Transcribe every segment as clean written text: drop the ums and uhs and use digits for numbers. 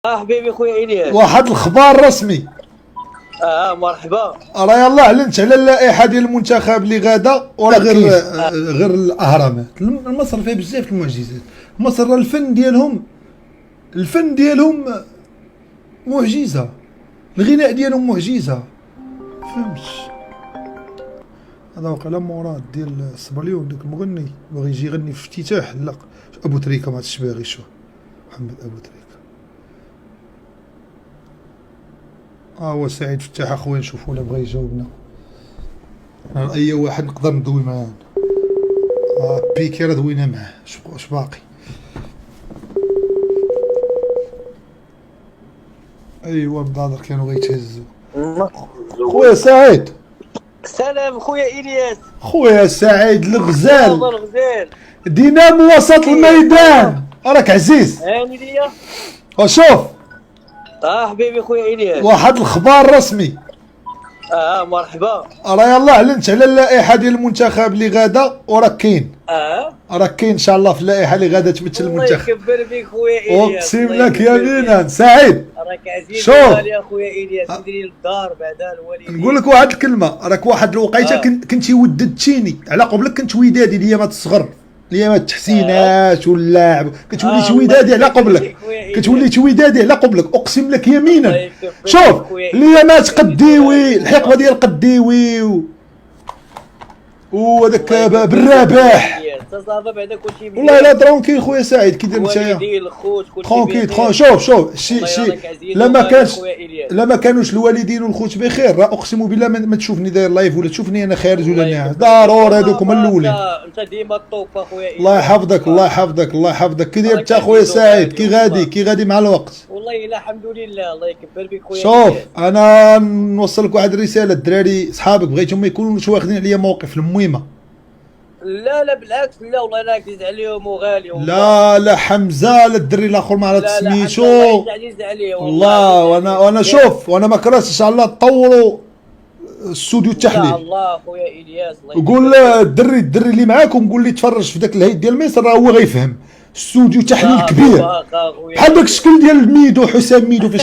حبيبي خويا إلياس. واحد الخبر رسمي. مرحبا. راه يلاه اعلنت على اللائحه ديال المنتخب اللي غادا، وراه غير الاهرامات. مصر فيها بزاف المعجزات. مصر راه الفن ديالهم معجزه، الغناء ديالهم معجزه. فهمتش؟ هذا وقيلا مراد ديال الصبليون داك المغني باغي يجي يغني في افتتاح. لا ابو تريكه ما عادش باغي. شوف محمد ابو تريكه. هو سعيد فتاح اخويا، نشوفو لا بغا يجاوبنا. اي واحد نقدر ندوي معاه. بيكي راه دوينا معاه. اش باقي؟ ايوا النظاظر كانوا غيتهزوا. خويا سعيد. سلام خويا إلياس. خويا سعيد الغزال. الغزال. دينامو وسط الميدان. راك عزيز. هاني ليا. وشوف. حبيبي خويا إلياس. واحد الخبر رسمي. مرحبا. راه يلاه اعلنت على اللائحه ديال المنتخب اللي غادا، وراك كاين. راك كاين ان شاء الله في اللائحه اللي غادا تمثل المنتخب. الله يكبر بك خويا إلياس. اقسم لك يمينا سعيد. راك عزيز شوف يا خويا إلياس. ندير للدار بعدا الوالدين. نقول لك واحد الكلمه، راك واحد الوقيته كنتي وددتيني على قبلك. كنت ودادي الايامات الصغر، الايامات التحسينات واللاعب. كتولي ودادي على قبلك. كتولي ودادي على قبلك اقسم لك يمينا. شوف الايامات قديوي، الحقبه ديال قديوي وهذاك بالرباح. والله لا ترونكيل خويا سعيد. كي داير نتايا؟ ترونكيل. شوف شي لما كانوش الوالدين والخوت بخير، راه اقسم بالله ما تشوفني داير لايف ولا تشوفني انا خارج ولا ناعس. ضروري هذوك هما الاولين. انت ديما الطوب اخويا. الله يحفظك الله يحفظك الله يحفظك. كي داير انت خويا سعيد؟ كي غادي مع الوقت؟ والله لا الحمد لله. الله يكبر بك خويا. شوف انا نوصل لك واحد الرساله. الدراري صحابك بغيتهم ما يكونوش واخدين عليا موقف المهمه. لا بالعكس. لا والله انا عزيز عليهم وغالي والله. لا حمزه لا الدري الاخر ما عرفت سميتو. عزيز عليه والله. وانا شوف وانا ما كرهتش ان شاء الله تطوروا الاستوديو التحليل. ان الله خويا الياس. وقول الدري اللي معاكم، قول لي تفرج في ذاك الهيد ديال مصر، راه هو غيفهم. استوديو تحليل كبير بحال داك الشكل ديال ميدو، حسام ميدو فاش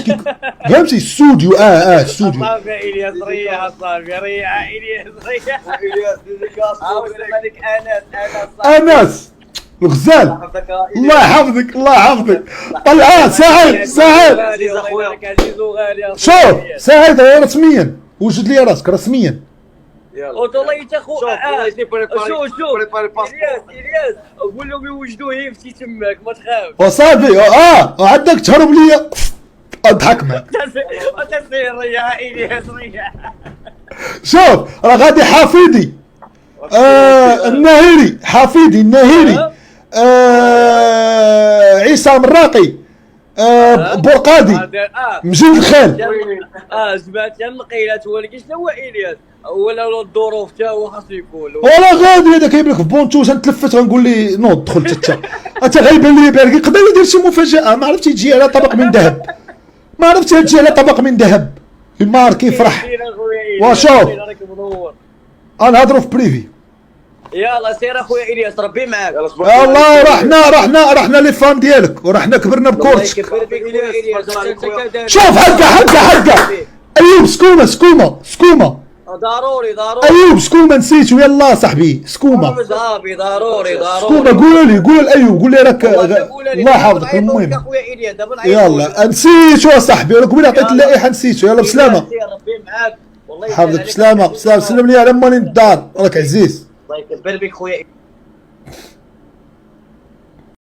فهمتي. استوديو استوديو. صافي الياس ريح. صافي ريح الياس ريح. الياس ديك انس الغزال. الله يحفظك الله يحفظك. طلعه سعيد. شوف سعيد رسميا وجد لي راسك رسميا. قلت والله انت خو. شوف الياس قول لهم يوجدوه يفتي تماك ما تخافش. وصافي وعندك تهرب ليا اضحك معك. تسير ريح الياس ريح. شوف راه غادي حفيدي الناهري. حفيدي الناهري. عيسى مراقي. برقادي. مجيد الخال. سمعت القيلات ولكن شنو هو الياس ولا الظروف تا هو خاصو يكون. والله غادي هذا كيبان لك في بونتوس. نتلفت غنقول لي نوض دخل انت غيبان لي بارك. يقدر يدير شي مفاجاه. ما عرفتي تجي على طبق من ذهب. ما عرفتي تجي على طبق من ذهب. المارك يفرح. وشوف غنهضروا في بريفي. يلا سير اخويا الياس ربي معاك. والله رحنا لي فان ديالك ورحنا كبرنا بكورتك. شوف حقه ايوب سكومه. ضروري ايوب سكومه نسيتو. يلا صاحبي سكومه. صافي ضروري سكومه. قول لايوب قول لي راك الله يحفظك. المهم يلا نسيتو صاحبي. راك قبيله عطيت اللائحه نسيتو. يلا بسلامه. ربي معاك. حافظك بسلامه. سلم لي على مالين الدار. راك عزيز. الله يكبر بك خويا.